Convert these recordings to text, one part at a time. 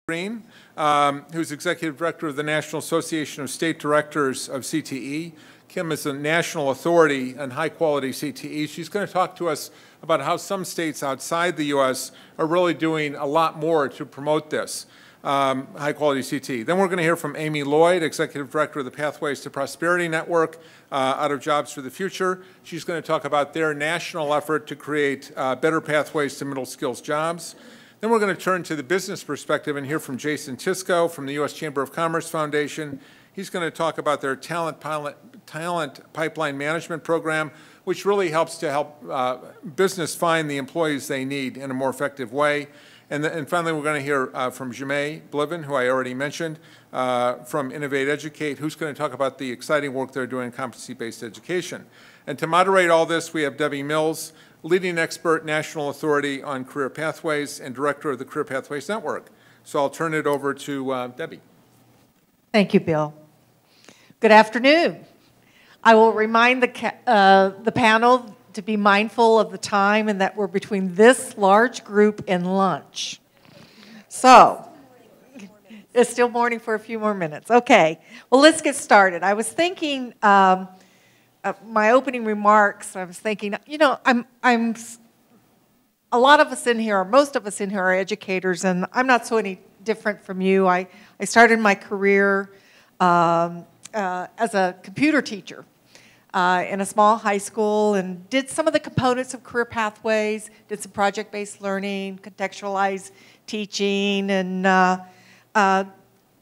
Green, who's Executive Director of the National Association of State Directors of CTE. Kim is a national authority on high-quality CTE. She's going to talk to us about how some states outside the U.S. are really doing a lot more to promote this high-quality CTE. Then we're going to hear from Amy Lloyd, Executive Director of the Pathways to Prosperity Network out of Jobs for the Future. She's going to talk about their national effort to create better pathways to middle skills jobs. Then we're going to turn to the business perspective and hear from Jason Tisco from the U.S. Chamber of Commerce Foundation. He's going to talk about their talent pipeline management program, which really helps to help business find the employees they need in a more effective way. And finally, we're going to hear from Jemay Bliven, who I already mentioned, from Innovate Educate, who's going to talk about the exciting work they're doing in competency-based education. And to moderate all this, we have Debbie Mills, leading expert, national authority on career pathways, and director of the Career Pathways Network. So I'll turn it over to Debbie. Thank you, Bill. Good afternoon. I will remind the panel to be mindful of the time and that we're between this large group and lunch. So, it's still morning for a few more minutes. Okay, well, let's get started. I was thinking, my opening remarks, I was thinking, you know, a lot of us in here, or most of us in here are educators, and I'm not so any different from you. I started my career as a computer teacher in a small high school and did some of the components of career pathways, did some project-based learning, contextualized teaching, and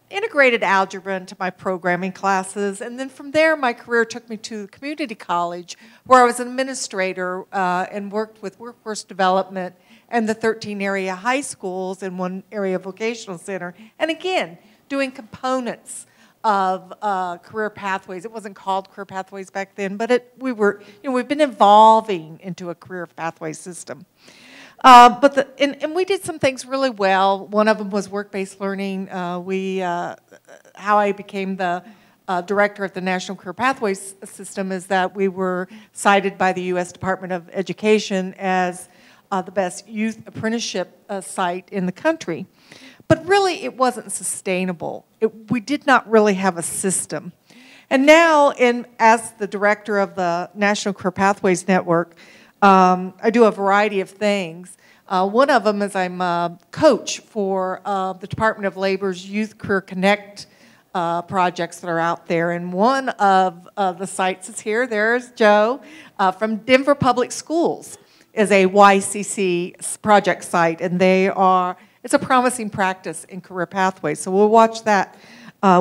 integrated algebra into my programming classes. And then from there, my career took me to community college, where I was an administrator and worked with workforce development and the 13 area high schools and 1 area vocational center. And again, doing components of career pathways. It wasn't called career pathways back then, but we've been evolving into a career pathway system. And we did some things really well. One of them was work-based learning. How I became the director of the National Career Pathways System is that we were cited by the U.S. Department of Education as the best youth apprenticeship site in the country. But really, it wasn't sustainable. We did not really have a system. And now, as the director of the National Career Pathways Network, I do a variety of things. One of them is I'm a coach for the Department of Labor's Youth Career Connect projects that are out there. And one of the sites is here. There's Joe from Denver Public Schools is a YCC project site, and it's a promising practice in career pathways. So we'll watch that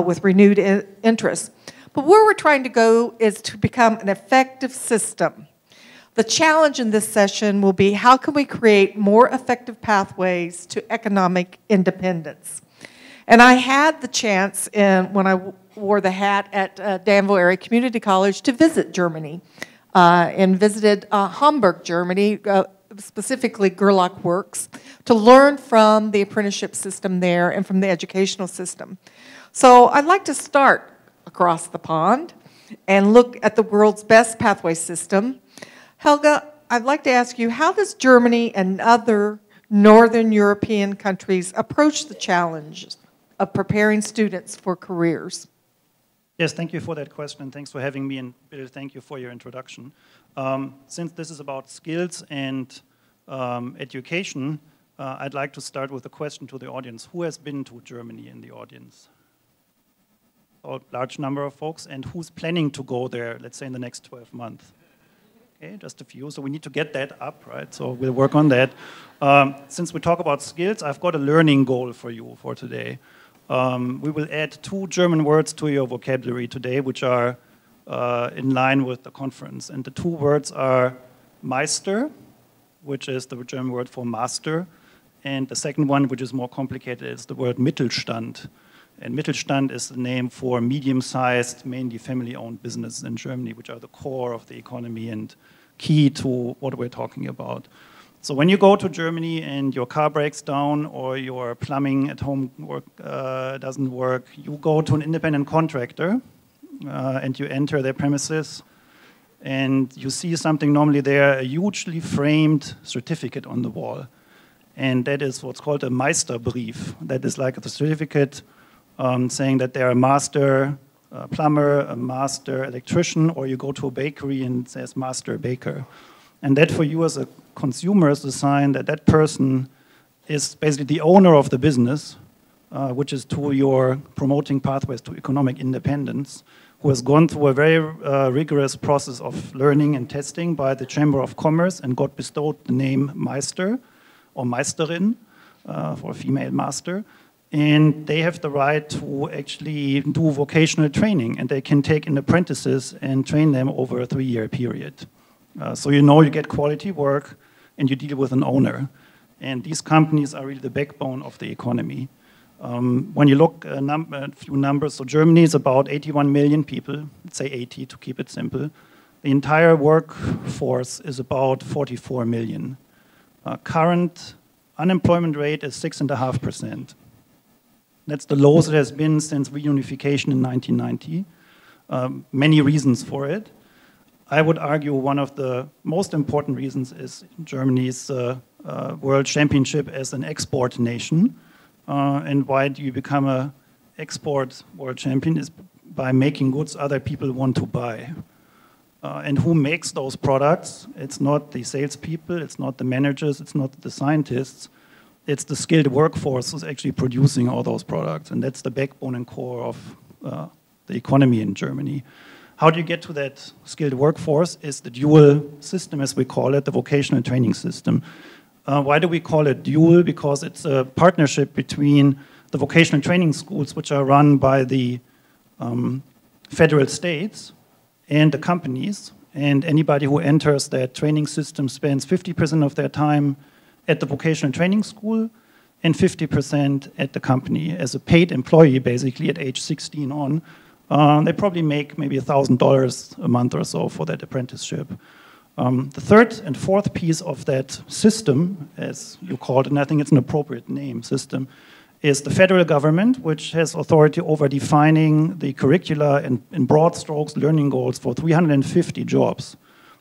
with renewed interest. But where we're trying to go is to become an effective system. The challenge in this session will be how can we create more effective pathways to economic independence? And I had the chance, when I wore the hat at Danville Area Community College, to visit Germany and visited Hamburg, Germany, specifically Gerlach Works, to learn from the apprenticeship system there and from the educational system. So I'd like to start across the pond and look at the world's best pathway system. Helga, I'd like to ask you, how does Germany and other Northern European countries approach the challenge of preparing students for careers? Yes, thank you for that question, and thanks for having me, and Bill, thank you for your introduction. Since this is about skills and education, I'd like to start with a question to the audience. Who has been to Germany in the audience? A large number of folks, and who's planning to go there, let's say in the next 12 months? Okay, just a few, so we need to get that up, right? So we'll work on that. Since we talk about skills, I've got a learning goal for you for today. We will add 2 German words to your vocabulary today, which are in line with the conference. And the 2 words are Meister, which is the German word for master, and the second one, which is more complicated, is the word Mittelstand. And Mittelstand is the name for medium-sized, mainly family-owned businesses in Germany, which are the core of the economy and key to what we're talking about. So when you go to Germany and your car breaks down or your plumbing at home doesn't work, you go to an independent contractor and you enter their premises and you see something normally there, a hugely framed certificate on the wall. and that is what's called a Meisterbrief. That is like a certificate saying that they're a master plumber, a master electrician, or you go to a bakery and it says master baker. And that for you as a consumer is a sign that that person is basically the owner of the business, which is to your promoting pathways to economic independence, who has gone through a very rigorous process of learning and testing by the Chamber of Commerce and got bestowed the name Meister or Meisterin for a female master. And they have the right to actually do vocational training, and they can take in apprentices and train them over a 3-year period. So you know you get quality work and you deal with an owner. And these companies are really the backbone of the economy. When you look at a few numbers, so Germany is about 81 million people, let's say 80 to keep it simple. The entire workforce is about 44 million. Current unemployment rate is 6.5%. That's the lowest it has been since reunification in 1990. Many reasons for it. I would argue one of the most important reasons is Germany's world championship as an export nation. And why do you become an export world champion? Is by making goods other people want to buy. And who makes those products? It's not the salespeople, it's not the managers, it's not the scientists. It's the skilled workforce who's actually producing all those products. And that's the backbone and core of the economy in Germany. How do you get to that skilled workforce is the dual system, as we call it, the vocational training system. Why do we call it dual? Because it's a partnership between the vocational training schools, which are run by the federal states and the companies. And anybody who enters that training system spends 50% of their time at the vocational training school and 50% at the company as a paid employee, basically at age 16 on. They probably make maybe $1,000 a month or so for that apprenticeship. The third and fourth piece of that system, as you called it, and I think it's an appropriate name, system, is the federal government, which has authority over defining the curricula and in broad strokes learning goals for 350 jobs.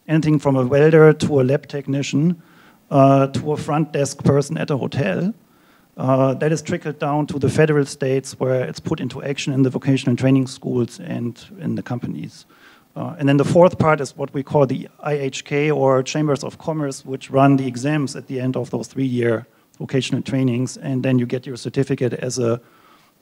Anything from a welder to a lab technician, to a front desk person at a hotel. That is trickled down to the federal states where it's put into action in the vocational training schools and in the companies. And then the fourth part is what we call the IHK, or Chambers of Commerce, which run the exams at the end of those 3-year vocational trainings, and then you get your certificate as a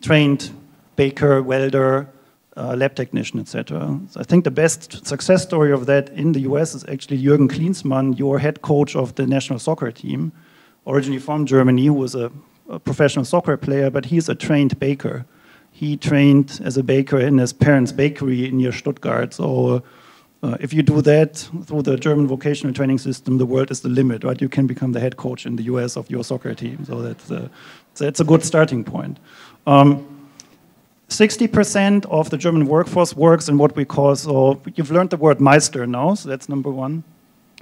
trained baker, welder, lab technician, etc. So I think the best success story of that in the US is actually Jürgen Klinsmann, your head coach of the national soccer team, originally from Germany, who was a professional soccer player, but he's a trained baker. He trained as a baker in his parents' bakery near Stuttgart. So if you do that through the German vocational training system, the world is the limit, right? You can become the head coach in the US of your soccer team. So that's a good starting point. 60% of the German workforce works in what we call, so you've learned the word Meister now, so that's number one.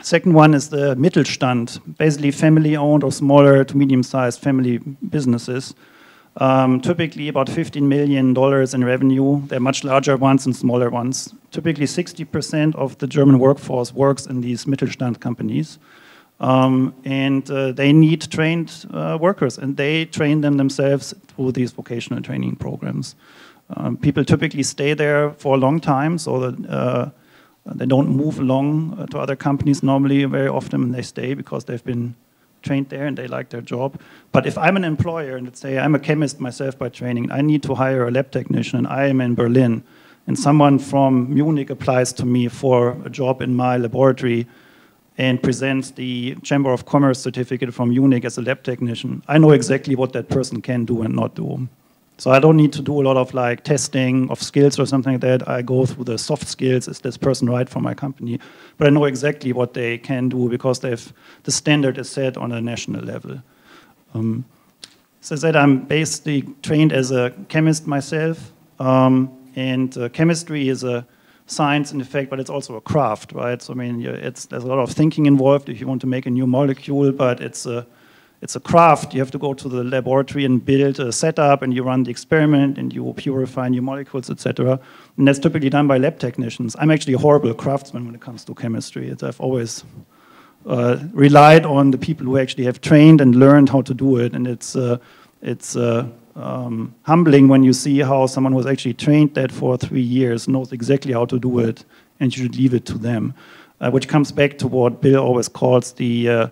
Second one is the Mittelstand, basically family-owned or smaller to medium-sized family businesses. Typically about $15 million in revenue. They're much larger ones and smaller ones. Typically 60% of the German workforce works in these Mittelstand companies. And they need trained workers, and they train them themselves through these vocational training programs. People typically stay there for a long time, so that they don't move along to other companies normally. Very often they stay because they've been trained there and they like their job. But if I'm an employer, and let's say I'm a chemist myself by training, I need to hire a lab technician, and I am in Berlin, and someone from Munich applies to me for a job in my laboratory and presents the Chamber of Commerce certificate from Munich as a lab technician, I know exactly what that person can do and not do. So I don't need to do a lot of like testing of skills or something like that. I go through the soft skills. Is this person right for my company? But I know exactly what they can do because the standard is set on a national level. So that I'm basically trained as a chemist myself. And chemistry is a science in effect, but it's also a craft, right? So I mean, there's a lot of thinking involved if you want to make a new molecule, but it's a craft. You have to go to the laboratory and build a setup, and you run the experiment, and you purify new molecules, etc. And that's typically done by lab technicians. I'm actually a horrible craftsman when it comes to chemistry. I've always relied on the people who actually have trained and learned how to do it. And it's humbling when you see how someone who has actually trained that for 3 years knows exactly how to do it, and you should leave it to them. Which comes back to what Bill always calls the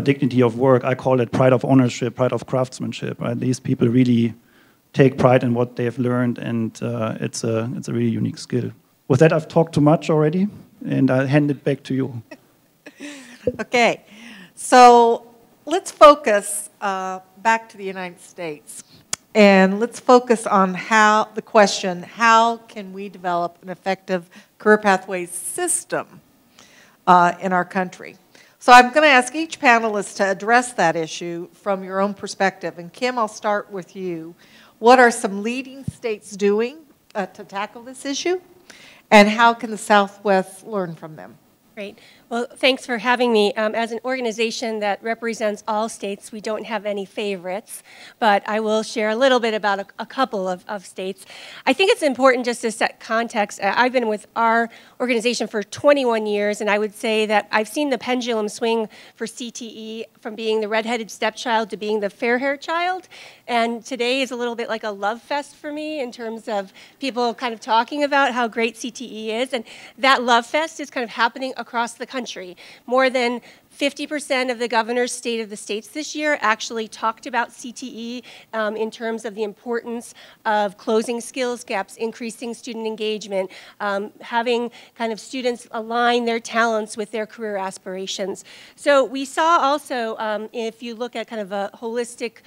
dignity of work. I call it pride of ownership, pride of craftsmanship. Right? These people really take pride in what they've learned, and it's a really unique skill. With that, I've talked too much already, and I'll hand it back to you. Okay, so let's focus back to the United States, and let's focus on the question, how can we develop an effective career pathways system in our country? So I'm going to ask each panelist to address that issue from your own perspective. And Kim, I'll start with you. What are some leading states doing to tackle this issue? And how can the Southwest learn from them? Great. Well, thanks for having me. As an organization that represents all states, we don't have any favorites, but I will share a little bit about a couple of states. I think it's important just to set context. I've been with our organization for 21 years, and I would say that I've seen the pendulum swing for CTE from being the redheaded stepchild to being the fair-haired child, and today is a little bit like a love fest for me in terms of people kind of talking about how great CTE is, and that love fest is kind of happening across the country. More than 50% of the governor's State of the States this year actually talked about CTE in terms of the importance of closing skills gaps, increasing student engagement, having kind of students align their talents with their career aspirations. So we saw also, if you look at kind of a holistic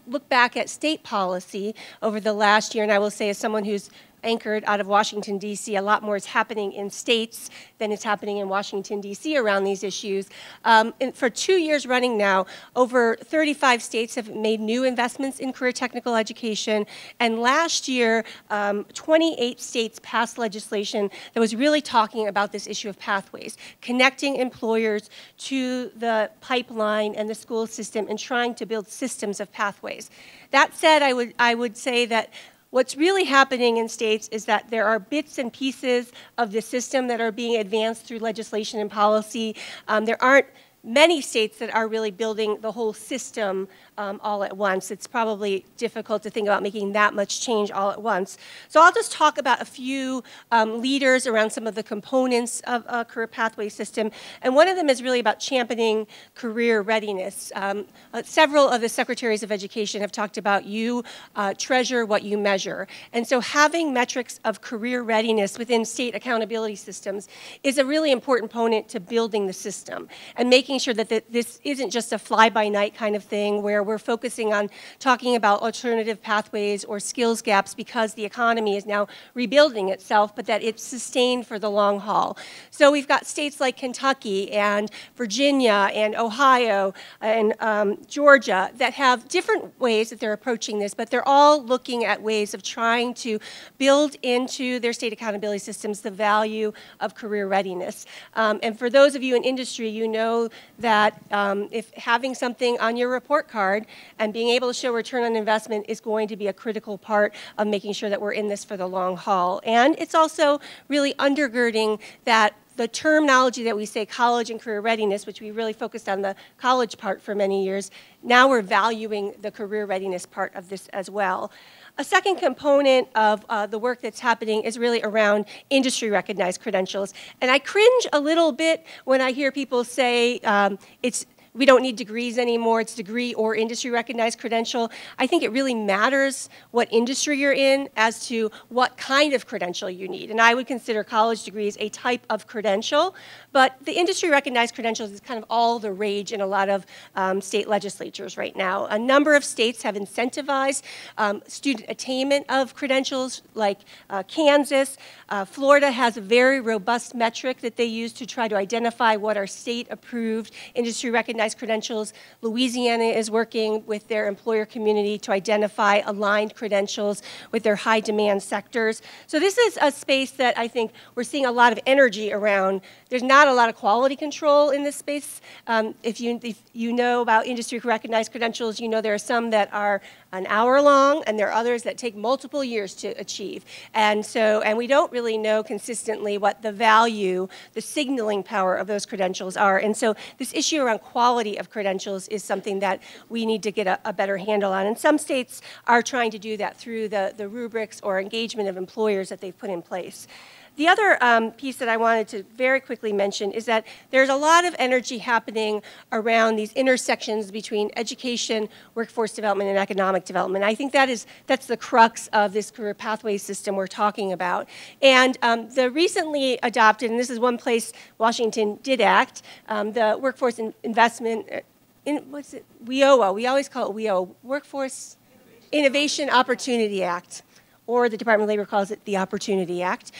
look back at state policy over the last year, and I will say as someone who's anchored out of Washington, D.C. A lot more is happening in states than is happening in Washington, D.C. around these issues. And for 2 years running now, over 35 states have made new investments in career technical education. And last year, 28 states passed legislation that was really talking about this issue of pathways, connecting employers to the pipeline and the school system and trying to build systems of pathways. That said, I would say that what's really happening in states is that there are bits and pieces of the system that are being advanced through legislation and policy. There aren't many states that are really building the whole system all at once. It's probably difficult to think about making that much change all at once. So I'll just talk about a few leaders around some of the components of a career pathway system. And one of them is really about championing career readiness. Several of the secretaries of education have talked about you treasure what you measure. And so having metrics of career readiness within state accountability systems is a really important component to building the system and making sure that this isn't just a fly-by-night kind of thing where we're focusing on talking about alternative pathways or skills gaps because the economy is now rebuilding itself, but that it's sustained for the long haul. So we've got states like Kentucky and Virginia and Ohio and Georgia that have different ways that they're approaching this, but they're all looking at ways of trying to build into their state accountability systems the value of career readiness. And for those of you in industry, you know that if having something on your report card and being able to show return on investment is going to be a critical part of making sure that we're in this for the long haul. And it's also really undergirding that the terminology that we say college and career readiness, which we really focused on the college part for many years, now we're valuing the career readiness part of this as well. A second component of the work that's happening is really around industry-recognized credentials. And I cringe a little bit when I hear people say we don't need degrees anymore, it's degree or industry-recognized credential. I think it really matters what industry you're in as to what kind of credential you need. And I would consider college degrees a type of credential, but the industry-recognized credentials is kind of all the rage in a lot of state legislatures right now. A number of states have incentivized student attainment of credentials, like Kansas. Florida has a very robust metric that they use to try to identify what are state-approved industry-recognized credentials. Louisiana is working with their employer community to identify aligned credentials with their high-demand sectors. So this is a space that I think we're seeing a lot of energy around. There's not a lot of quality control in this space. If you know about industry-recognized credentials, you know there are some that are an hour long, and there are others that take multiple years to achieve. And we don't really know consistently what the value, the signaling power of those credentials are. And so this issue around quality of credentials is something that we need to get a better handle on. And some states are trying to do that through the rubrics or engagement of employers that they've put in place. The other piece that I wanted to very quickly mention is that there's a lot of energy happening around these intersections between education, workforce development, and economic development. I think that's the crux of this career pathway system we're talking about. And the recently adopted, and this is one place Washington did act, the Workforce Investment, what's it, WIOA, we always call it WIOA, Workforce Innovation Opportunity Act, or the Department of Labor calls it the Opportunity Act,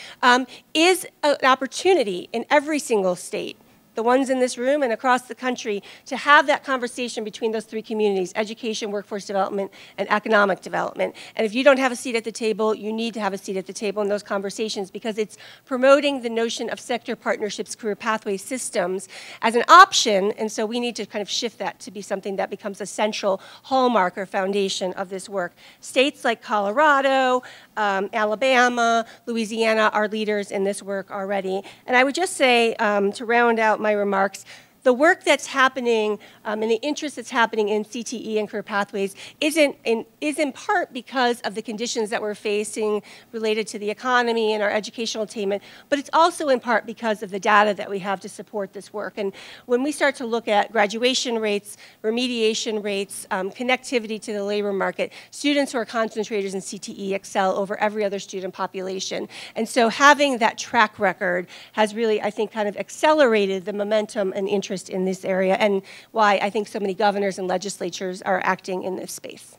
is an opportunity in every single state, the ones in this room and across the country, to have that conversation between those three communities: education, workforce development, and economic development. And if you don't have a seat at the table, you need to have a seat at the table in those conversations, because it's promoting the notion of sector partnerships, career pathway systems as an option. And so we need to kind of shift that to be something that becomes a central hallmark or foundation of this work. States like Colorado, Alabama, Louisiana are leaders in this work already. And I would just say, to round out my remarks, the work that's happening and the interest that's happening in CTE and career pathways is in part because of the conditions that we're facing related to the economy and our educational attainment, but it's also in part because of the data that we have to support this work. And when we start to look at graduation rates, remediation rates, connectivity to the labor market, students who are concentrators in CTE excel over every other student population. And so having that track record has really, I think, kind of accelerated the momentum and interest in this area, and why I think so many governors and legislatures are acting in this space.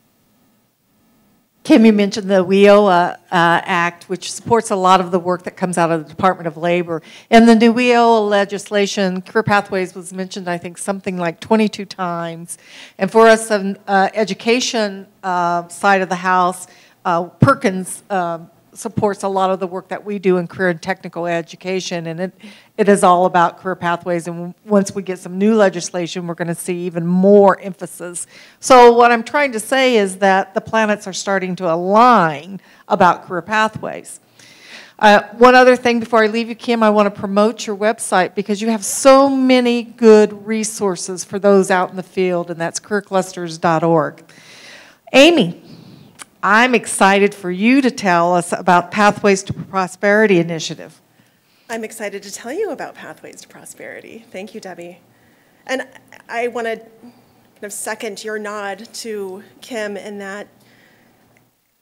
Kim, you mentioned the WIOA Act, which supports a lot of the work that comes out of the Department of Labor. In the new WIOA legislation, career pathways was mentioned, I think, something like 22 times. And for us on education side of the house, Perkins supports a lot of the work that we do in career and technical education, and it is all about career pathways. And once we get some new legislation, we're going to see even more emphasis. So what I'm trying to say is that the planets are starting to align about career pathways. One other thing before I leave you, Kim, I want to promote your website, because you have so many good resources for those out in the field, and that's careerclusters.org. Amy, I'm excited for you to tell us about Pathways to Prosperity initiative. I'm excited to tell you about Pathways to Prosperity. Thank you, Debbie. And I want to kind of second your nod to Kim in that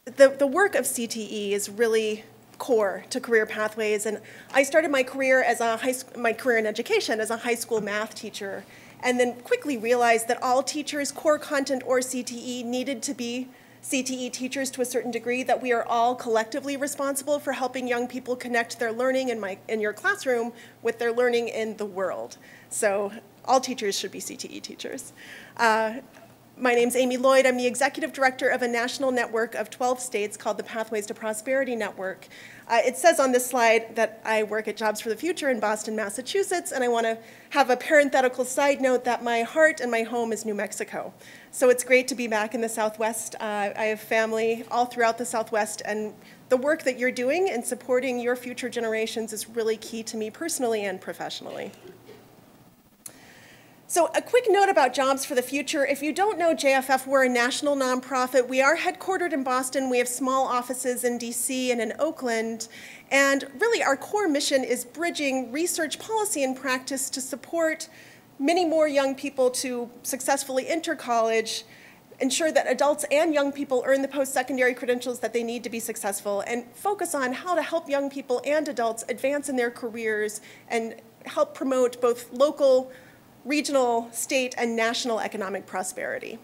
the work of CTE is really core to career pathways. And I started my career my career in education as a high school math teacher, and then quickly realized that all teachers, core content or CTE, needed to be CTE teachers to a certain degree, that we are all collectively responsible for helping young people connect their learning in your classroom with their learning in the world. So all teachers should be CTE teachers. My name's Amy Lloyd. I'm the executive director of a national network of 12 states called the Pathways to Prosperity Network. It says on this slide that I work at Jobs for the Future in Boston, Massachusetts, and I want to have a parenthetical side note that my heart and my home is New Mexico. So it's great to be back in the Southwest. I have family all throughout the Southwest, and the work that you're doing in supporting your future generations is really key to me personally and professionally. So a quick note about Jobs for the Future. If you don't know JFF, we're a national nonprofit. We are headquartered in Boston. We have small offices in DC and in Oakland. And really our core mission is bridging research, policy, and practice to support many more young people to successfully enter college, ensure that adults and young people earn the post-secondary credentials that they need to be successful, and focus on how to help young people and adults advance in their careers and help promote both local, regional, state, and national economic prosperity.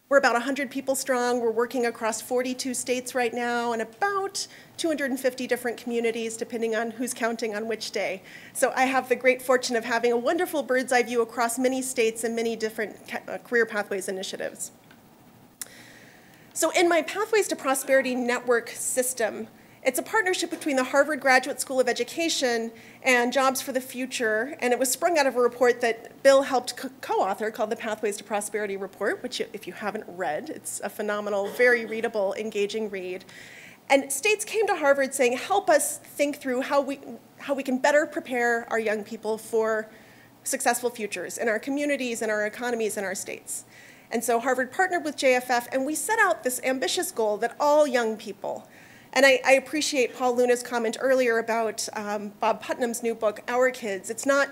We're about 100 people strong. We're working across 42 states right now and about 250 different communities, depending on who's counting on which day. So I have the great fortune of having a wonderful bird's eye view across many states and many different career pathways initiatives. So in my Pathways to Prosperity network system, It's a partnership between the Harvard Graduate School of Education and Jobs for the Future, and it was sprung out of a report that Bill helped co-author called the Pathways to Prosperity Report, which if you haven't read, it's a phenomenal, very readable, engaging read. And states came to Harvard saying, help us think through how we can better prepare our young people for successful futures in our communities, in our economies, in our states. And so Harvard partnered with JFF, and we set out this ambitious goal that all young people, and I appreciate Paul Luna's comment earlier about Bob Putnam's new book, Our Kids. It's not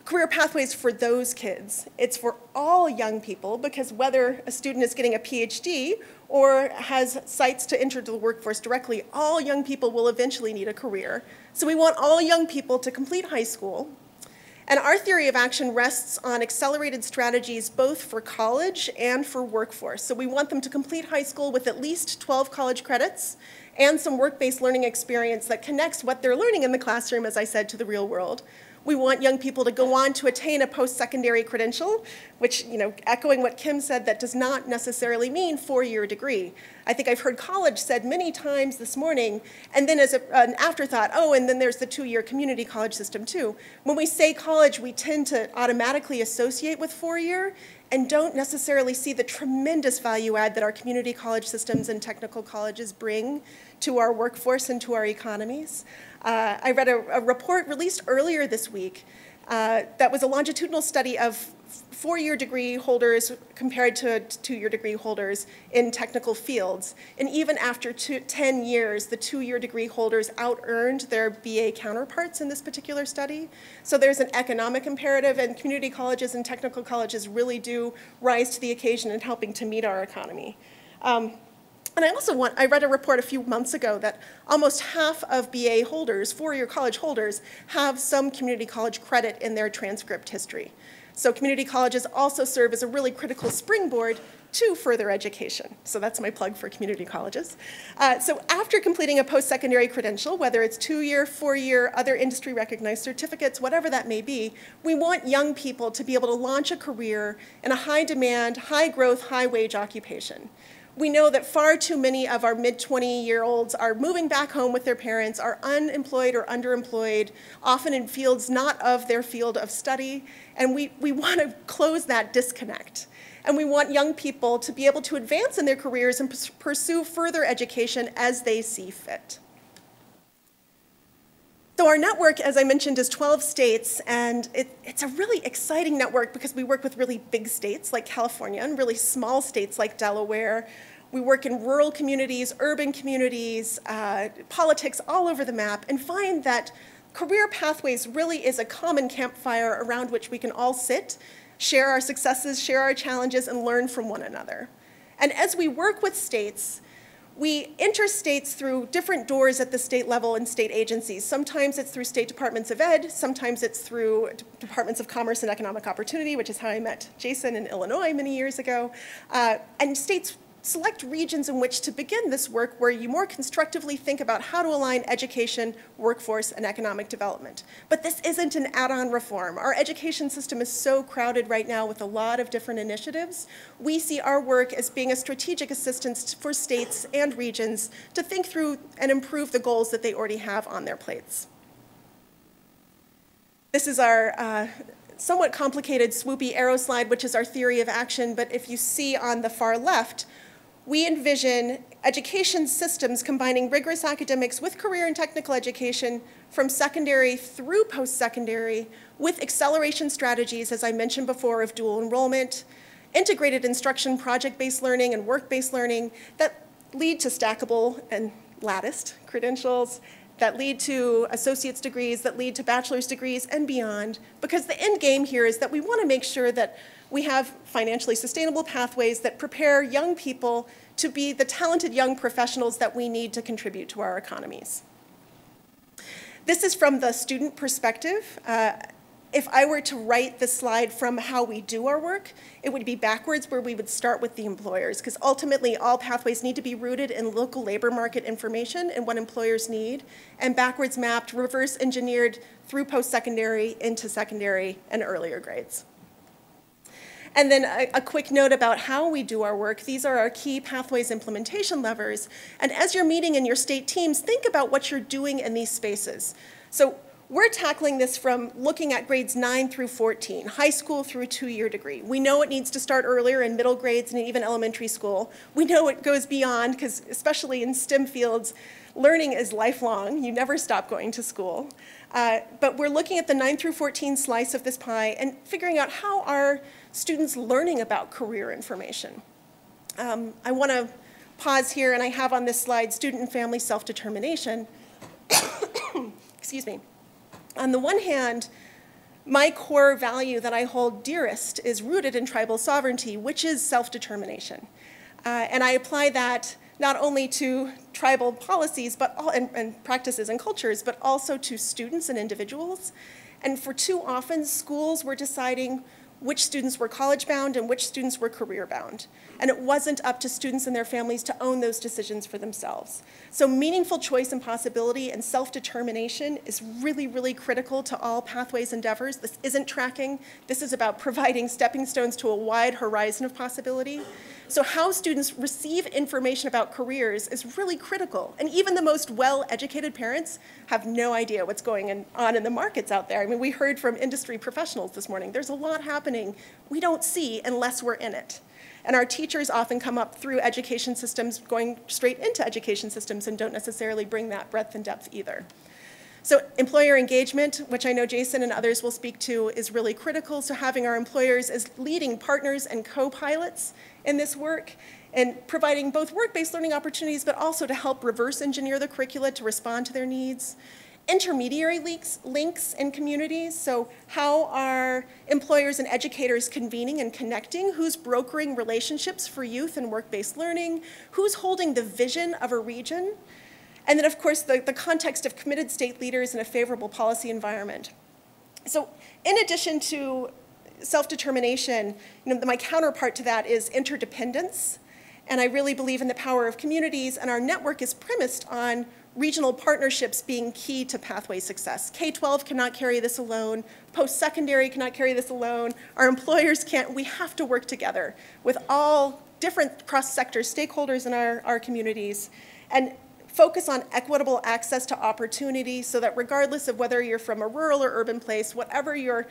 career pathways for those kids. It's for all young people, because whether a student is getting a PhD or has sights to enter the workforce directly, all young people will eventually need a career. So we want all young people to complete high school. And our theory of action rests on accelerated strategies both for college and for workforce. So we want them to complete high school with at least 12 college credits and some work-based learning experience that connects what they're learning in the classroom, as I said, to the real world. We want young people to go on to attain a post-secondary credential, which, echoing what Kim said, that does not necessarily mean four-year degree. I think I've heard college said many times this morning, and then as an afterthought, oh, and then there's the two-year community college system too. When we say college, we tend to automatically associate with four-year and don't necessarily see the tremendous value add that our community college systems and technical colleges bring to our workforce and to our economies. I read a report released earlier this week that was a longitudinal study of four-year degree holders compared to two-year degree holders in technical fields. And even after 10 years, the two-year degree holders out-earned their BA counterparts in this particular study. So there's an economic imperative, and community colleges and technical colleges really do rise to the occasion in helping to meet our economy. And I read a report a few months ago that almost half of BA holders, four-year college holders, have some community college credit in their transcript history. So community colleges also serve as a really critical springboard to further education. So that's my plug for community colleges. So after completing a post-secondary credential, whether it's two-year, four-year, other industry-recognized certificates, whatever that may be, we want young people to be able to launch a career in a high-demand, high-growth, high-wage occupation. We know that far too many of our mid-20-year-olds are moving back home with their parents, are unemployed or underemployed, often in fields not of their field of study, and we want to close that disconnect. And we want young people to be able to advance in their careers and pursue further education as they see fit. So our network, as I mentioned, is 12 states, and it's a really exciting network because we work with really big states like California and really small states like Delaware. We work in rural communities, urban communities, politics all over the map, and find that career pathways really is a common campfire around which we can all sit, share our successes, share our challenges, and learn from one another. And as we work with states, we enter states through different doors at the state level and state agencies. Sometimes it's through state departments of ed, sometimes it's through departments of commerce and economic opportunity, which is how I met Jason in Illinois many years ago. And states select regions in which to begin this work where you more constructively think about how to align education, workforce, and economic development. But this isn't an add-on reform. Our education system is so crowded right now with a lot of different initiatives. We see our work as being a strategic assistance for states and regions to think through and improve the goals that they already have on their plates. This is our somewhat complicated swoopy arrow slide, which is our theory of action, but if you see on the far left, we envision education systems combining rigorous academics with career and technical education from secondary through post-secondary with acceleration strategies, as I mentioned before, of dual enrollment, integrated instruction, project-based learning, and work-based learning that lead to stackable and latticed credentials, that lead to associate's degrees, that lead to bachelor's degrees, and beyond, because the end game here is that we want to make sure that we have financially sustainable pathways that prepare young people to be the talented young professionals that we need to contribute to our economies. This is from the student perspective. If I were to write the slide from how we do our work, it would be backwards, where we would start with the employers, because ultimately all pathways need to be rooted in local labor market information and what employers need, and backwards mapped, reverse engineered through post-secondary into secondary and earlier grades. And then a quick note about how we do our work. These are our key Pathways implementation levers. And as you're meeting in your state teams, think about what you're doing in these spaces. So we're tackling this from looking at grades 9 through 14, high school through 2-year degree. We know it needs to start earlier in middle grades and even elementary school. We know it goes beyond, because especially in STEM fields, learning is lifelong. You never stop going to school. But we're looking at the 9 through 14 slice of this pie and figuring out how are students learning about career information. I want to pause here, and I have on this slide student and family self-determination. Excuse me. On the one hand, my core value that I hold dearest is rooted in tribal sovereignty, which is self-determination. And I apply that not only to tribal policies and practices and cultures, but also to students and individuals. And for too often, schools were deciding which students were college-bound and which students were career-bound. And it wasn't up to students and their families to own those decisions for themselves. So meaningful choice and possibility and self-determination is really, really critical to all Pathways endeavors. This isn't tracking. This is about providing stepping stones to a wide horizon of possibility. So how students receive information about careers is really critical. And even the most well-educated parents have no idea what's going on in the markets out there. I mean, we heard from industry professionals this morning. There's a lot happening we don't see unless we're in it. And our teachers often come up through education systems, going straight into education systems, and don't necessarily bring that breadth and depth either. So employer engagement, which I know Jason and others will speak to, is really critical. So having our employers as leading partners and co-pilots in this work, and providing both work-based learning opportunities, but also to help reverse engineer the curricula to respond to their needs. Intermediary links in communities, so how are employers and educators convening and connecting? Who's brokering relationships for youth and work-based learning? Who's holding the vision of a region? And then, of course, the context of committed state leaders in a favorable policy environment. So in addition to self-determination, my counterpart to that is interdependence. And I really believe in the power of communities, and our network is premised on regional partnerships being key to Pathway success. K-12 cannot carry this alone. Post-secondary cannot carry this alone. Our employers can't. We have to work together with all different cross-sector stakeholders in our communities and focus on equitable access to opportunity so that regardless of whether you're from a rural or urban place, whatever your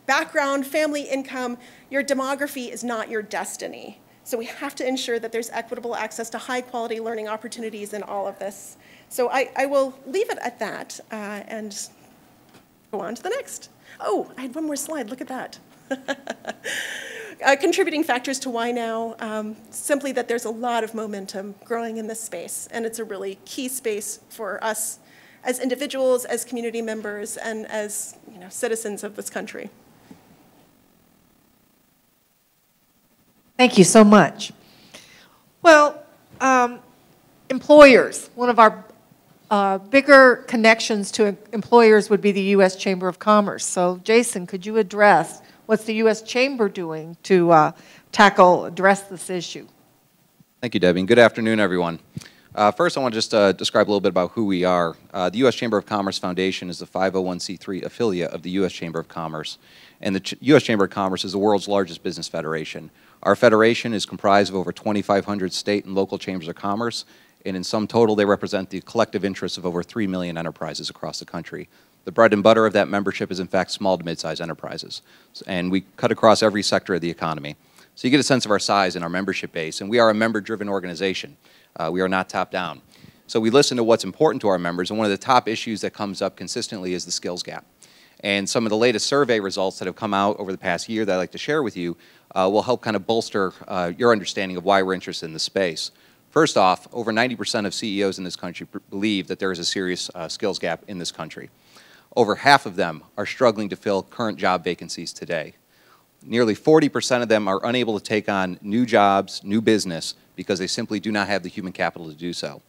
background, family income, your demography is not your destiny. So we have to ensure that there's equitable access to high-quality learning opportunities in all of this. So I will leave it at that and go on to the next. Oh, I had one more slide. Look at that. Contributing factors to why now, simply that there's a lot of momentum growing in this space, and it's a really key space for us as individuals, as community members, and as citizens of this country. Thank you so much. Well, employers, one of our bigger connections to employers would be the U.S. Chamber of Commerce. So Jason, could you address what's the U.S. Chamber doing to address this issue? Thank you, Debbie, and good afternoon, everyone. First, I want to just describe a little bit about who we are. The U.S. Chamber of Commerce Foundation is a 501c3 affiliate of the U.S. Chamber of Commerce, and the U.S. Chamber of Commerce is the world's largest business federation. Our federation is comprised of over 2,500 state and local chambers of commerce, and in sum total, they represent the collective interests of over 3 million enterprises across the country. The bread and butter of that membership is, in fact, small to mid-sized enterprises, and we cut across every sector of the economy. So you get a sense of our size and our membership base, and we are a member-driven organization. We are not top-down. So we listen to what's important to our members, and one of the top issues that comes up consistently is the skills gap. And some of the latest survey results that have come out over the past year that I'd like to share with you will help kind of bolster your understanding of why we're interested in this space. First off, over 90% of CEOs in this country believe that there is a serious skills gap in this country. Over half of them are struggling to fill current job vacancies today. Nearly 40% of them are unable to take on new jobs, new business, because they simply do not have the human capital to do so.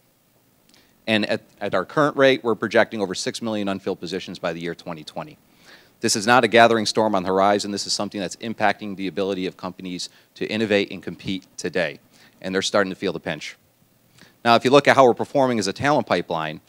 And at our current rate, we're projecting over 6 million unfilled positions by the year 2020. This is not a gathering storm on the horizon. This is something that's impacting the ability of companies to innovate and compete today. And they're starting to feel the pinch. Now, if you look at how we're performing as a talent pipeline,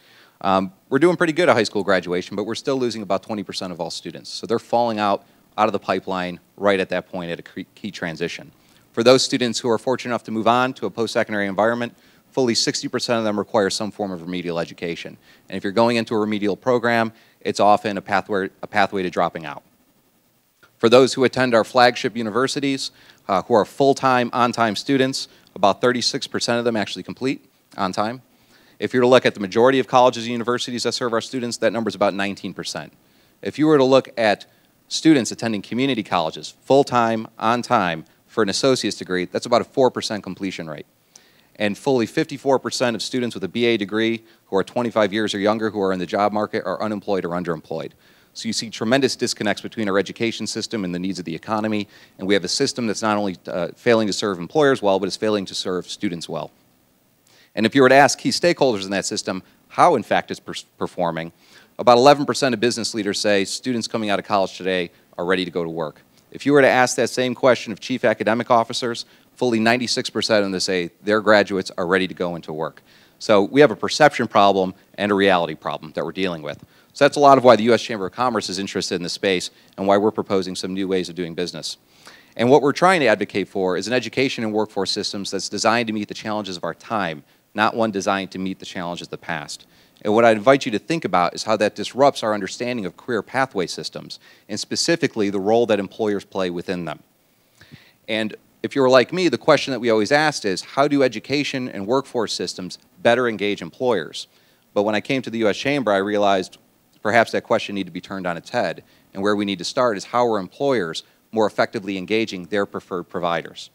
we're doing pretty good at high school graduation, but we're still losing about 20% of all students. So they're falling out out of the pipeline right at that point at a key transition. For those students who are fortunate enough to move on to a post-secondary environment, fully 60% of them require some form of remedial education. And if you're going into a remedial program, it's often a pathway to dropping out. For those who attend our flagship universities, who are full-time, on-time students, about 36% of them actually complete on time. If you were to look at the majority of colleges and universities that serve our students, that number is about 19%. If you were to look at students attending community colleges, full-time, on time, for an associate's degree, that's about a 4% completion rate. And fully 54% of students with a BA degree who are 25 years or younger who are in the job market are unemployed or underemployed. So you see tremendous disconnects between our education system and the needs of the economy, and we have a system that's not only failing to serve employers well, but is failing to serve students well. And if you were to ask key stakeholders in that system how, in fact, it's performing, about 11% of business leaders say students coming out of college today are ready to go to work. If you were to ask that same question of chief academic officers, fully 96% of them say their graduates are ready to go into work. So we have a perception problem and a reality problem that we're dealing with. So that's a lot of why the U.S. Chamber of Commerce is interested in this space and why we're proposing some new ways of doing business. And what we're trying to advocate for is an education and workforce systems that's designed to meet the challenges of our time, not one designed to meet the challenges of the past. And what I invite you to think about is how that disrupts our understanding of career pathway systems, and specifically the role that employers play within them. And if you're like me, the question that we always ask is, how do education and workforce systems better engage employers? But when I came to the U.S. Chamber, I realized perhaps that question needed to be turned on its head. And where we need to start is how are employers more effectively engaging their preferred providers?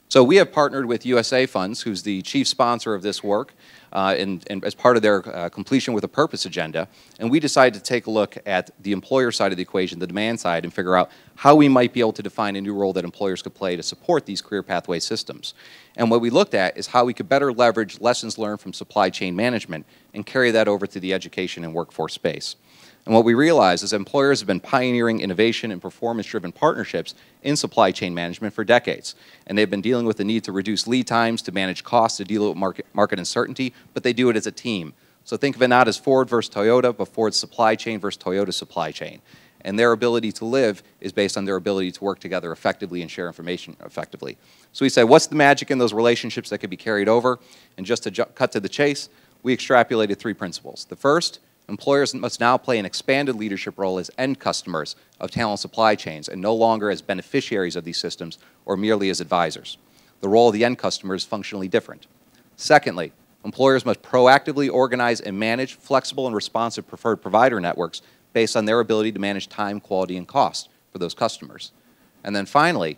So we have partnered with USA Funds, who's the chief sponsor of this work, and as part of their completion with a purpose agenda, and we decided to take a look at the employer side of the equation, the demand side, and figure out how we might be able to define a new role that employers could play to support these career pathway systems. And what we looked at is how we could better leverage lessons learned from supply chain management and carry that over to the education and workforce space. And what we realized is that employers have been pioneering innovation and performance-driven partnerships in supply chain management for decades. And they've been dealing with the need to reduce lead times, to manage costs, to deal with market uncertainty, but they do it as a team. So think of it not as Ford versus Toyota, but Ford's supply chain versus Toyota's supply chain. And their ability to live is based on their ability to work together effectively and share information effectively. So we say, what's the magic in those relationships that could be carried over? And just to cut to the chase, we extrapolated 3 principles. The first, employers must now play an expanded leadership role as end customers of talent supply chains and no longer as beneficiaries of these systems or merely as advisors. The role of the end customer is functionally different. Secondly, employers must proactively organize and manage flexible and responsive preferred provider networks based on their ability to manage time, quality, and cost for those customers. And then finally,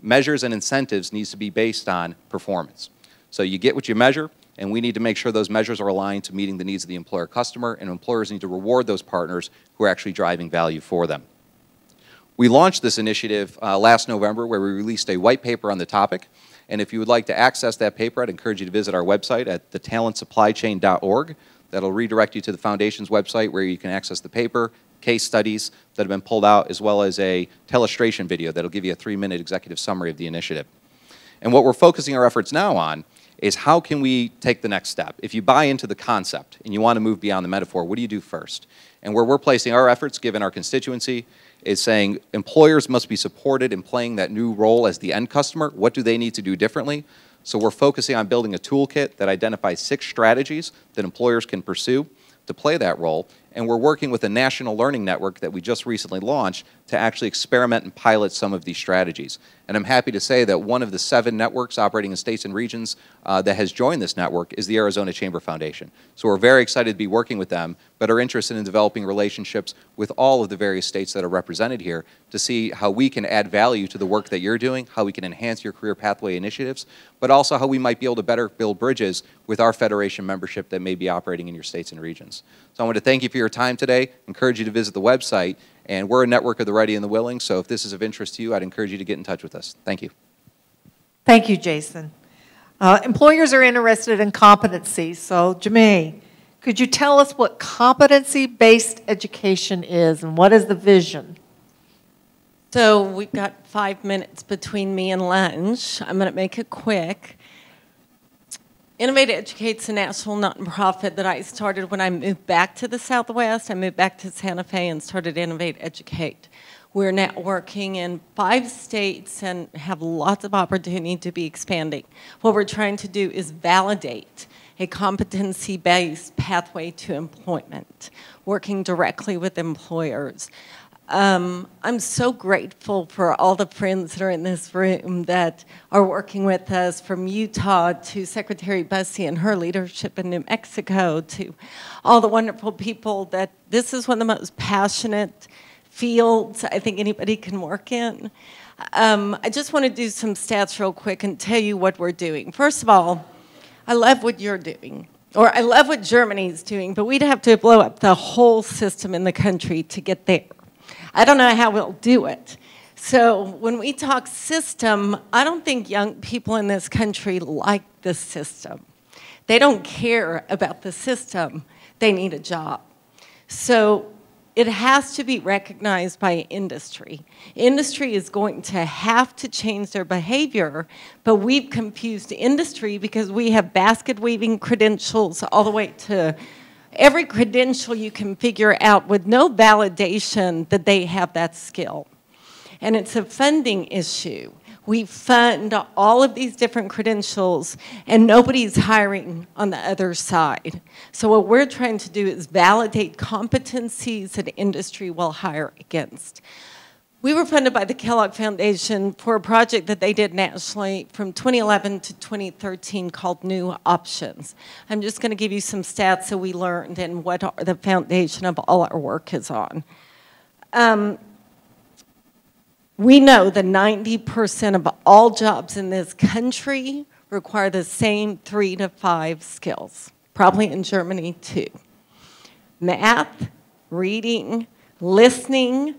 measures and incentives needs to be based on performance. So you get what you measure, and we need to make sure those measures are aligned to meeting the needs of the employer customer, and employers need to reward those partners who are actually driving value for them. We launched this initiative last November, where we released a white paper on the topic. And if you would like to access that paper, I'd encourage you to visit our website at thetalentsupplychain.org. That'll redirect you to the Foundation's website, where you can access the paper, case studies that have been pulled out, as well as a telestration video that'll give you a 3-minute executive summary of the initiative. And what we're focusing our efforts now on is how can we take the next step? If you buy into the concept and you want to move beyond the metaphor, what do you do first? And where we're placing our efforts, given our constituency, is saying employers must be supported in playing that new role as the end customer. What do they need to do differently? So we're focusing on building a toolkit that identifies 6 strategies that employers can pursue to play that role. And we're working with a national learning network that we just recently launched to actually experiment and pilot some of these strategies. And I'm happy to say that one of the 7 networks operating in states and regions that has joined this network is the Arizona Chamber Foundation. So we're very excited to be working with them, but are interested in developing relationships with all of the various states that are represented here to see how we can add value to the work that you're doing, how we can enhance your career pathway initiatives, but also how we might be able to better build bridges with our federation membership that may be operating in your states and regions. So I want to thank you for your time today, encourage you to visit the website, and we're a network of the ready and the willing, so if this is of interest to you, I'd encourage you to get in touch with us. Thank you. Thank you, Jason. Employers are interested in competency, so Jamie, could you tell us what competency-based education is and what is the vision? So we've got 5 minutes between me and lunch. I'm going to make it quick. Innovate Educate's a national nonprofit that I started when I moved back to the Southwest. I moved back to Santa Fe and started Innovate Educate. We're now working in 5 states and have lots of opportunity to be expanding. What we're trying to do is validate a competency-based pathway to employment, working directly with employers. I'm so grateful for all the friends that are in this room that are working with us, from Utah to Secretary Bussey and her leadership in New Mexico, to all the wonderful people that this is one of the most passionate fields I think anybody can work in. I just want to do some stats real quick and tell you what we're doing. First of all, I love what you're doing, or I love what Germany's doing, but we'd have to blow up the whole system in the country to get there. I don't know how we'll do it. So when we talk system, I don't think young people in this country like the system. They don't care about the system. They need a job. So it has to be recognized by industry. Industry is going to have to change their behavior, but we've confused industry because we have basket weaving credentials all the way to every credential you can figure out with no validation that they have that skill. And it's a funding issue. We fund all of these different credentials, and nobody's hiring on the other side. So what we're trying to do is validate competencies that industry will hire against. We were funded by the Kellogg Foundation for a project that they did nationally from 2011 to 2013 called New Options. I'm just going to give you some stats that we learned and what the foundation of all our work is on. We know that 90% of all jobs in this country require the same 3 to 5 skills, probably in Germany too. Math, reading, listening,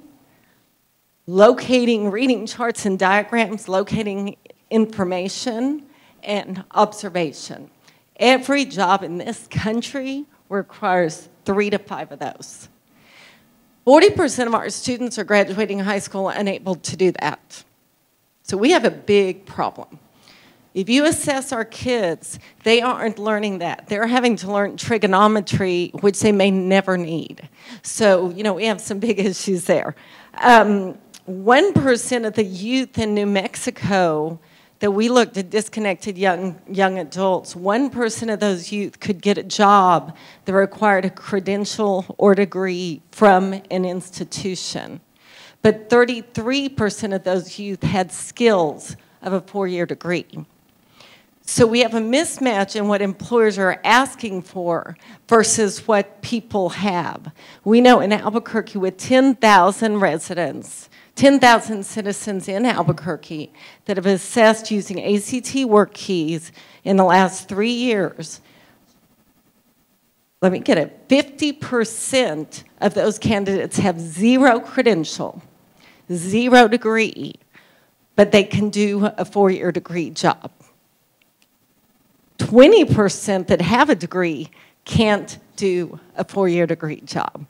locating, reading charts and diagrams, locating information, and observation. Every job in this country requires 3 to 5 of those. 40% of our students are graduating high school unable to do that. So we have a big problem. If you assess our kids, they aren't learning that. They're having to learn trigonometry, which they may never need. So, you know, we have some big issues there. 1% of the youth in New Mexico that we looked at, disconnected young adults, 1% of those youth could get a job that required a credential or degree from an institution. But 33% of those youth had skills of a 4-year degree. So we have a mismatch in what employers are asking for versus what people have. We know in Albuquerque with 10,000 residents, 10,000 citizens in Albuquerque that have assessed using ACT work keys in the last 3 years. Let me get it. 50% of those candidates have 0 credential, 0 degree, but they can do a 4-year degree job. 20% that have a degree can't do a 4-year degree job.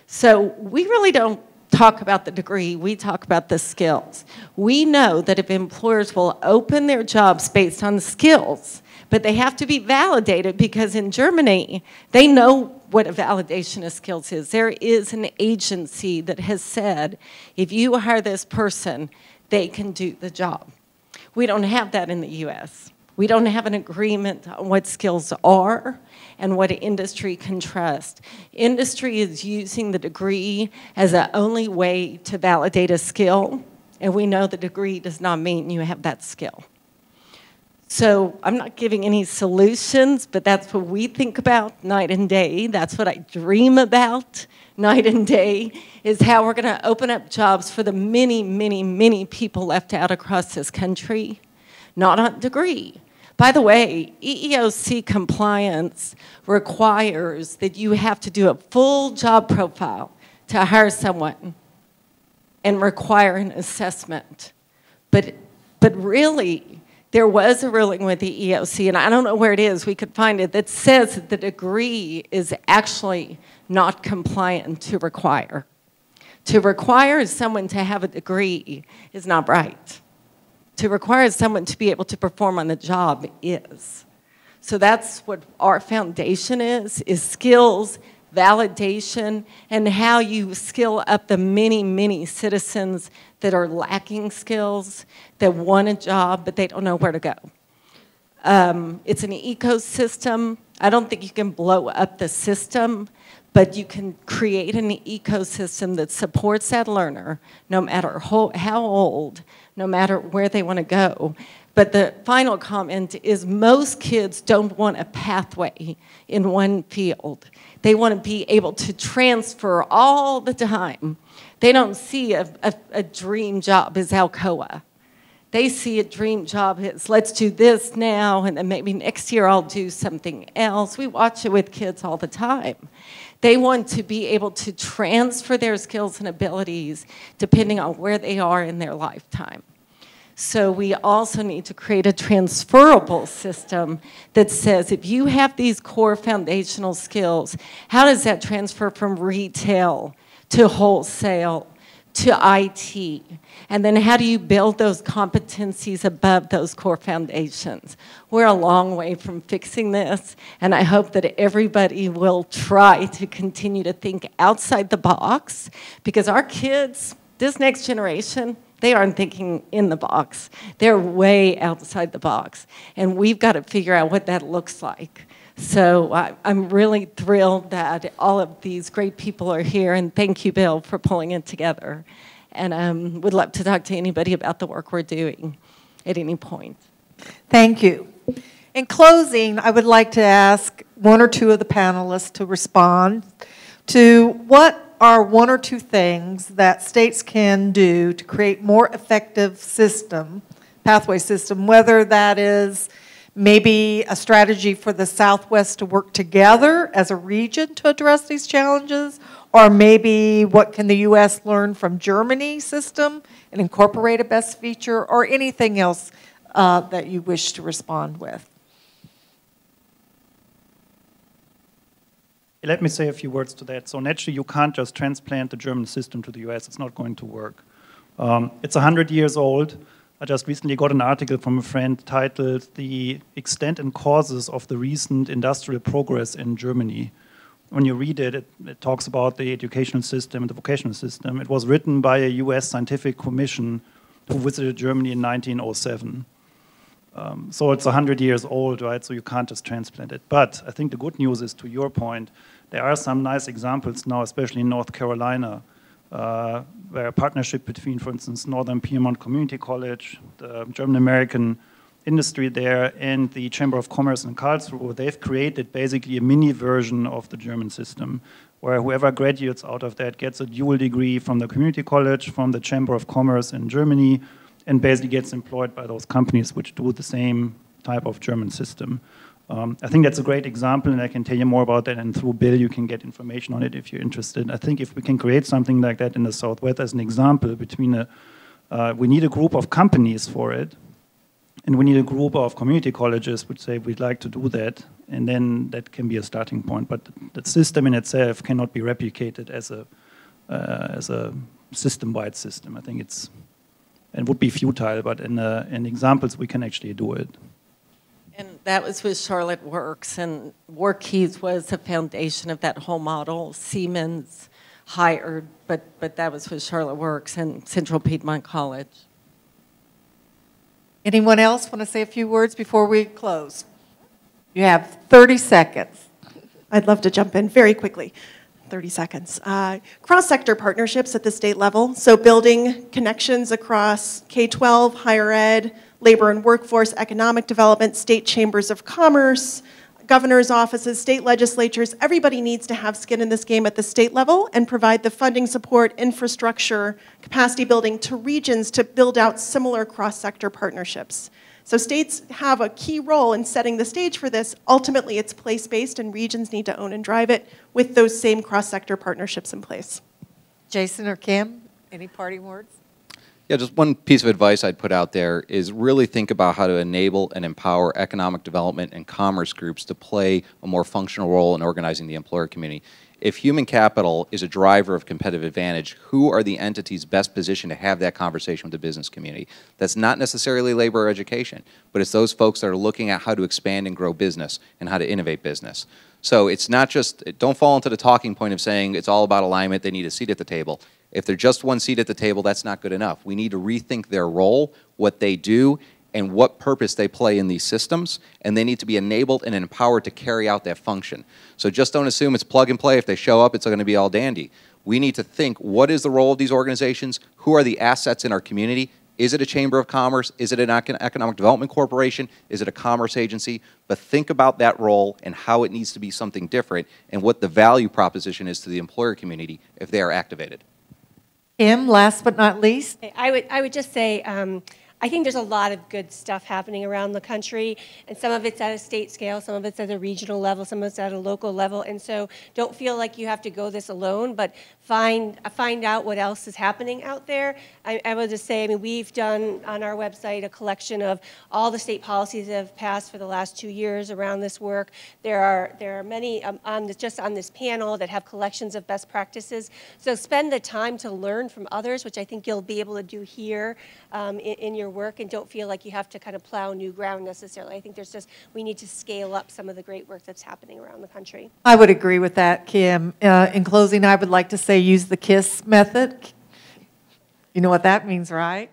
So we really don't talk about the degree, we talk about the skills. We know that if employers will open their jobs based on skills, but they have to be validated because in Germany, they know what a validation of skills is. There is an agency that has said, if you hire this person, they can do the job. We don't have that in the US. We don't have an agreement on what skills are and what industry can trust. Industry is using the degree as the only way to validate a skill, and we know the degree does not mean you have that skill. So I'm not giving any solutions, but that's what we think about night and day. That's what I dream about night and day, is how we're gonna open up jobs for the many, many, many people left out across this country, not on degree. By the way, EEOC compliance requires that you have to do a full job profile to hire someone and require an assessment. But really, there was a ruling with the EEOC, and I don't know where it is, we could find it, that says that the degree is actually not compliant to require. To require someone to have a degree is not right. To require someone to be able to perform on the job is. So that's what our foundation is skills, validation, and how you skill up the many, many citizens that are lacking skills, that want a job, but they don't know where to go. It's an ecosystem. I don't think you can blow up the system, but you can create an ecosystem that supports that learner, no matter how old, no matter where they want to go. But the final comment is most kids don't want a pathway in one field. They want to be able to transfer all the time. They don't see a dream job as Alcoa. They see a dream job as, let's do this now, and then maybe next year I'll do something else. We watch it with kids all the time. They want to be able to transfer their skills and abilities depending on where they are in their lifetime. So we also need to create a transferable system that says if you have these core foundational skills, how does that transfer from retail to wholesale to IT? And then how do you build those competencies above those core foundations? We're a long way from fixing this, and I hope that everybody will try to continue to think outside the box, because our kids, this next generation, they aren't thinking in the box. They're way outside the box, and we've got to figure out what that looks like. So I'm really thrilled that all of these great people are here, and thank you, Bill, for pulling it together. And would love to talk to anybody about the work we're doing at any point. Thank you. In closing, I would like to ask one or two of the panelists to respond to what are one or two things that states can do to create more effective system, pathway system, whether that is maybe a strategy for the Southwest to work together as a region to address these challenges, or maybe what can the U.S. learn from Germany's system and incorporate a best feature, or anything else that you wish to respond with. Let me say a few words to that. So naturally, you can't just transplant the German system to the US. It's not going to work. It's 100 years old. I just recently got an article from a friend titled "The Extent and Causes of the Recent Industrial Progress in Germany." When you read it, it talks about the educational system and the vocational system. It was written by a US scientific commission who visited Germany in 1907. So it's 100 years old, right? So you can't just transplant it. But I think the good news is, to your point, there are some nice examples now, especially in North Carolina, where a partnership between, for instance, Northern Piedmont Community College, the German-American industry there, and the Chamber of Commerce in Karlsruhe, they've created basically a mini version of the German system, where whoever graduates out of that gets a dual degree from the community college, from the Chamber of Commerce in Germany, and basically gets employed by those companies which do the same type of German system. I think that's a great example, and I can tell you more about that, and through Bill you can get information on it if you're interested. I think if we can create something like that in the Southwest as an example between we need a group of companies for it, and we need a group of community colleges which say we'd like to do that, and then that can be a starting point. But the system in itself cannot be replicated as a system-wide system. I think it would be futile, but in examples we can actually do it. And that was with Charlotte Works, and WorkKeys was the foundation of that whole model. Siemens hired, but that was with Charlotte Works and Central Piedmont College. Anyone else want to say a few words before we close? You have 30 seconds. I'd love to jump in very quickly. 30 seconds. Cross-sector partnerships at the state level, so building connections across K-12, higher ed, labor and workforce, economic development, state chambers of commerce, governor's offices, state legislatures. Everybody needs to have skin in this game at the state level and provide the funding support, infrastructure, capacity building to regions to build out similar cross-sector partnerships. So states have a key role in setting the stage for this. Ultimately, it's place-based, and regions need to own and drive it with those same cross-sector partnerships in place. Jason or Kim, any parting words? Yeah, just one piece of advice I'd put out there is really think about how to enable and empower economic development and commerce groups to play a more functional role in organizing the employer community. If human capital is a driver of competitive advantage, who are the entities best positioned to have that conversation with the business community? That's not necessarily labor or education, but it's those folks that are looking at how to expand and grow business and how to innovate business. So it's not just, don't fall into the talking point of saying it's all about alignment, they need a seat at the table. If they're just one seat at the table, that's not good enough. We need to rethink their role, what they do, and what purpose they play in these systems, and they need to be enabled and empowered to carry out that function. So just don't assume it's plug and play. If they show up, it's going to be all dandy. We need to think, what is the role of these organizations? Who are the assets in our community? Is it a chamber of commerce? Is it an economic development corporation? Is it a commerce agency? But think about that role and how it needs to be something different and what the value proposition is to the employer community if they are activated. Kim, last but not least. I would just say, I think there's a lot of good stuff happening around the country, and some of it's at a state scale, some of it's at a regional level, some of it's at a local level, and so don't feel like you have to go this alone, but find out what else is happening out there. I would just say, I mean, we've done on our website a collection of all the state policies that have passed for the last 2 years around this work. There are many just on this panel that have collections of best practices. So spend the time to learn from others, which I think you'll be able to do here in your work, and don't feel like you have to kind of plow new ground necessarily. I think we need to scale up some of the great work that's happening around the country. I would agree with that, Kim. In closing, I would like to say use the KISS method. You know what that means, right?